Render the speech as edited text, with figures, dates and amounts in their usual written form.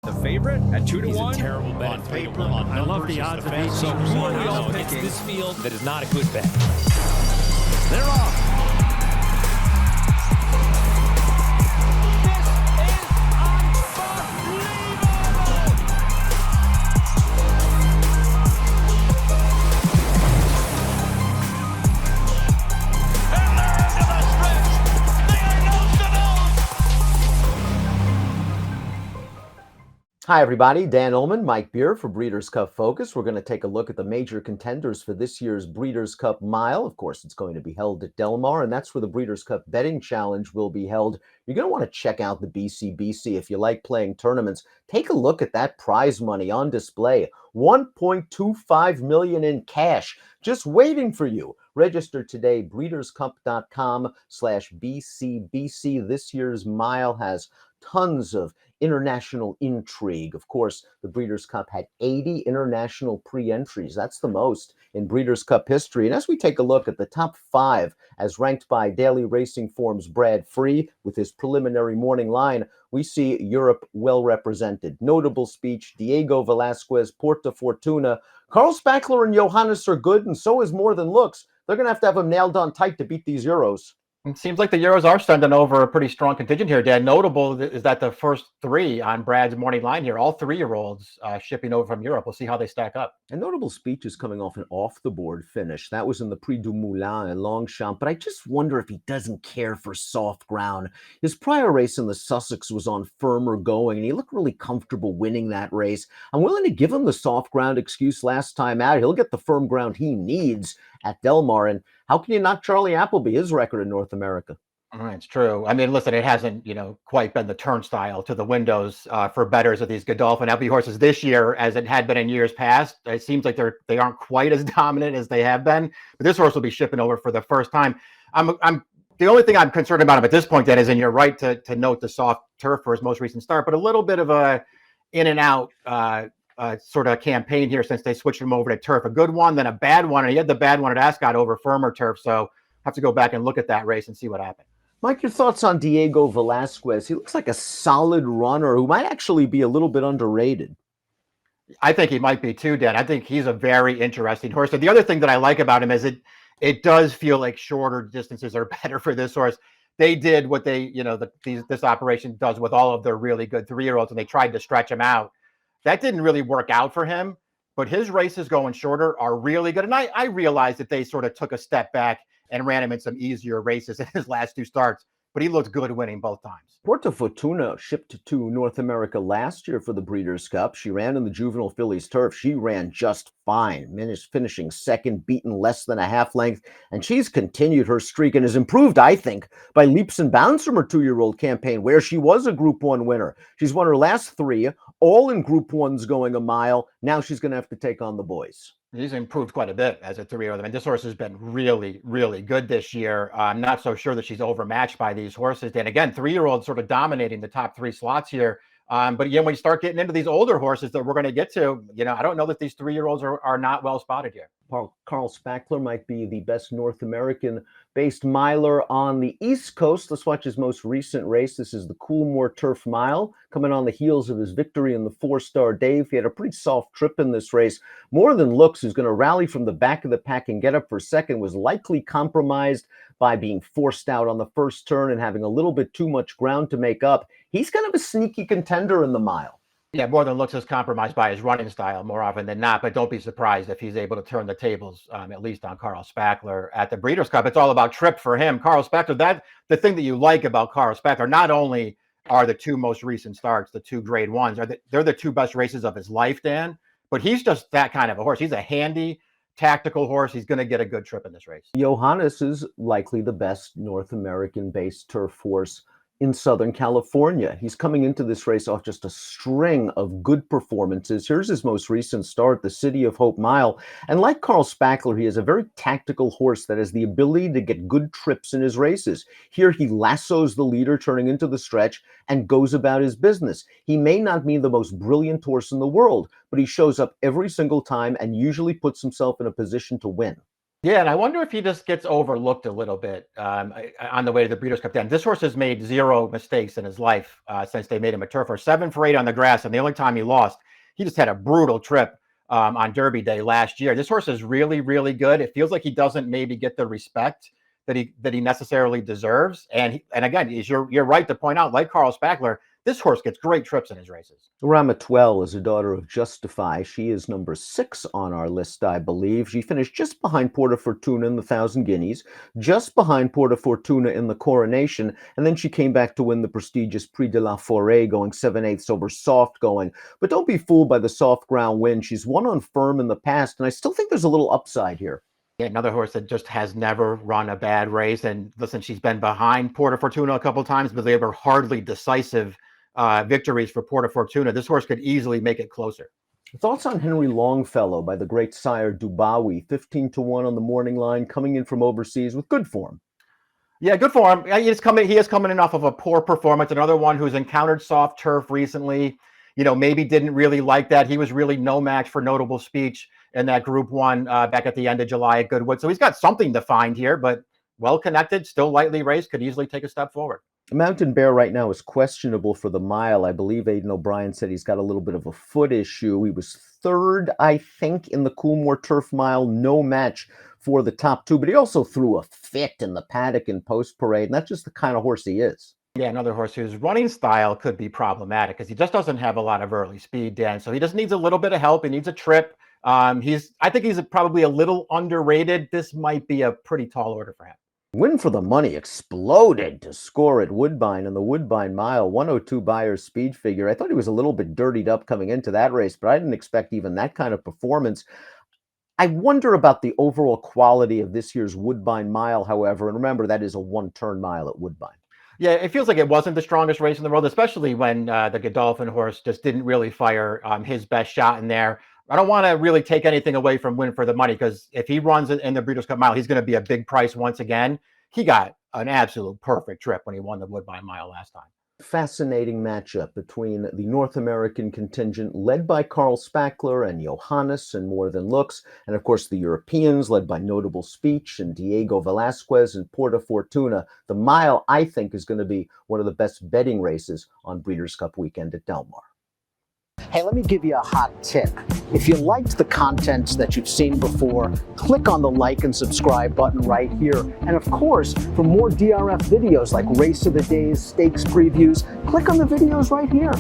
the favorite at 2 to He's 1. a terrible bet On at 3 to paper. 1. I love the odds of 8. So who are we all It's picking? this field that is not a good bet. They're off. Hi, everybody. Dan Illman, Mike Beer for Breeders' Cup Focus. We're going to take a look at the major contenders for this year's Breeders' Cup Mile. Of course, it's going to be held at Del Mar, and that's where the Breeders' Cup Betting Challenge will be held. You're going to want to check out the BCBC if you like playing tournaments. Take a look at that prize money on display. $1.25 million in cash just waiting for you. Register today, breederscup.com/BCBC. This year's mile has tons of international intrigue. Of course, the Breeders' Cup had 80 international pre-entries. That's the most in Breeders' Cup history. And as we take a look at the top 5 as ranked by Daily Racing Form's Brad Free with his preliminary morning line, we see Europe well represented. Notable speech, Diego Velasquez, Porta Fortuna. Carl Spackler and Johannes are good, and so is More Than Looks. They're going to have them nailed on tight to beat these Euros. It seems like the Euros are sending over a pretty strong contingent here, Dan. Notable is that the first 3 on Brad's morning line here, all 3-year-olds shipping over from Europe. We'll see how they stack up. A notable speech is coming off an off-the-board finish. That was in the Prix du Moulin in Longchamp, but I just wonder if he doesn't care for soft ground. His prior race in the Sussex was on firmer going, and he looked really comfortable winning that race. I'm willing to give him the soft ground excuse last time out. He'll get the firm ground he needs at Del Mar, and how can you knock Charlie Appleby, his record in North America? It's true. I mean, listen, it hasn't, quite been the turnstile to the windows for bettors of these Godolphin Appleby horses this year as it had been in years past. It seems like they aren't quite as dominant as they have been, but this horse will be shipping over for the first time. I'm the only thing I'm concerned about him at this point, then, is, and you're right to note the soft turf for his most recent start, but a little bit of a in and out sort of campaign here since they switched him over to turf. A good one, then a bad one, and he had the bad one at Ascot over firmer turf. So have to go back and look at that race and see what happened. Mike, your thoughts on Diego Velasquez? He looks like a solid runner who might actually be a little bit underrated. I think he might be too, Dan. I think he's a very interesting horse. So the other thing that I like about him is it does feel like shorter distances are better for this horse. They did what they, this operation does with all of their really good 3-year-olds, and they tried to stretch him out. That didn't really work out for him, but his races going shorter are really good. And I realized that they sort of took a step back and ran him in some easier races in his last 2 starts, but he looked good winning both times. Porta Fortuna shipped to North America last year for the Breeders' Cup. She ran in the Juvenile Fillies turf. She ran just fine, finishing second, beaten less than a half length, and she's continued her streak and has improved, I think, by leaps and bounds from her 2-year-old campaign, where she was a Group 1 winner. She's won her last 3, all in Group 1s going a mile. Now she's going to have to take on the boys. He's improved quite a bit as a 3-year-old. I mean, this horse has been really, really good this year. I'm not so sure that she's overmatched by these horses. And again, 3-year-olds sort of dominating the top 3 slots here. But again, when you start getting into these older horses that we're going to get to, I don't know that these 3-year-olds are not well spotted here. Carl Spackler might be the best North American-based miler on the East Coast. Let's watch his most recent race. This is the Coolmore Turf Mile, coming on the heels of his victory in the 4-star Dave. He had a pretty soft trip in this race. More Than Looks, who's going to rally from the back of the pack and get up for second, was likely compromised by being forced out on the first turn and having a little bit too much ground to make up. He's kind of a sneaky contender in the mile. Yeah, More Than Looks is compromised by his running style more often than not, but don't be surprised if he's able to turn the tables, at least on Carl Spackler at the Breeders' Cup. It's all about trip for him. Carl Spackler, the thing that you like about Carl Spackler, not only are the 2 most recent starts, the 2 grade 1s, they're the 2 best races of his life, Dan, but he's just that kind of a horse. He's a handy, tactical horse. He's going to get a good trip in this race. Johannes is likely the best North American-based turf horse in Southern California. He's coming into this race off just a string of good performances. Here's his most recent start, the City of Hope Mile. And like Carl Spackler, he is a very tactical horse that has the ability to get good trips in his races. Here he lassos the leader turning into the stretch and goes about his business. He may not be the most brilliant horse in the world, but he shows up every single time and usually puts himself in a position to win. Yeah, and I wonder if he just gets overlooked a little bit on the way to the Breeders' Cup. Then this horse has made 0 mistakes in his life since they made him a turf horse. 7 for 8 on the grass, and the only time he lost, he just had a brutal trip on Derby Day last year. This horse is really, really good. It feels like he doesn't maybe get the respect that he necessarily deserves. And again, you're right to point out, like Carl Spackler, this horse gets great trips in his races. Ramatwell is a daughter of Justify. She is number 6 on our list, I believe. She finished just behind Porta Fortuna in the 1,000 Guineas, just behind Porta Fortuna in the Coronation, and then she came back to win the prestigious Prix de la Forêt, going 7/8 over soft going. But don't be fooled by the soft ground win. She's won on firm in the past, and I still think there's a little upside here. Yeah, another horse that just has never run a bad race. And listen, she's been behind Porta Fortuna a couple of times, but they were hardly decisive victories for Porta Fortuna. This horse could easily make it closer. Thoughts on Henry Longfellow by the great sire Dubawi, 15-1 on the morning line, coming in from overseas with good form. Yeah, good for him. He is coming in off of a poor performance. Another one who's encountered soft turf recently. Maybe didn't really like that. He was really no match for Notable Speech in that Group 1 back at the end of July at Goodwood. So he's got something to find here, but well connected, still lightly raced, could easily take a step forward. Mountain Bear right now is questionable for the mile. I believe Aidan O'Brien said he's got a little bit of a foot issue. He was 3rd, I think, in the Coolmore Turf Mile. No match for the top 2, but he also threw a fit in the paddock in Post Parade, and that's just the kind of horse he is. Yeah, another horse whose running style could be problematic because he just doesn't have a lot of early speed, Dan. So he just needs a little bit of help. He needs a trip. I think he's probably a little underrated. This might be a pretty tall order for him. Win for the Money exploded to score at Woodbine in the Woodbine Mile, 102 Buyer's speed figure. I thought he was a little bit dirtied up coming into that race, but I didn't expect even that kind of performance. I wonder about the overall quality of this year's Woodbine Mile, however, and remember that is a 1-turn mile at Woodbine. Yeah, it feels like it wasn't the strongest race in the world, especially when the Godolphin horse just didn't really fire his best shot in there. I don't want to really take anything away from Win for the Money because if he runs in the Breeders' Cup Mile, he's going to be a big price once again. He got an absolute perfect trip when he won the Woodbine Mile last time. Fascinating matchup between the North American contingent led by Carl Spackler and Johannes and More Than Looks, and of course the Europeans led by Notable Speech and Diego Velasquez and Porta Fortuna. The mile, I think, is going to be one of the best betting races on Breeders' Cup weekend at Del Mar. Hey, let me give you a hot tip. If you liked the content that you've seen before, click on the like and subscribe button right here. And of course, for more DRF videos like Race of the Days, stakes previews, click on the videos right here.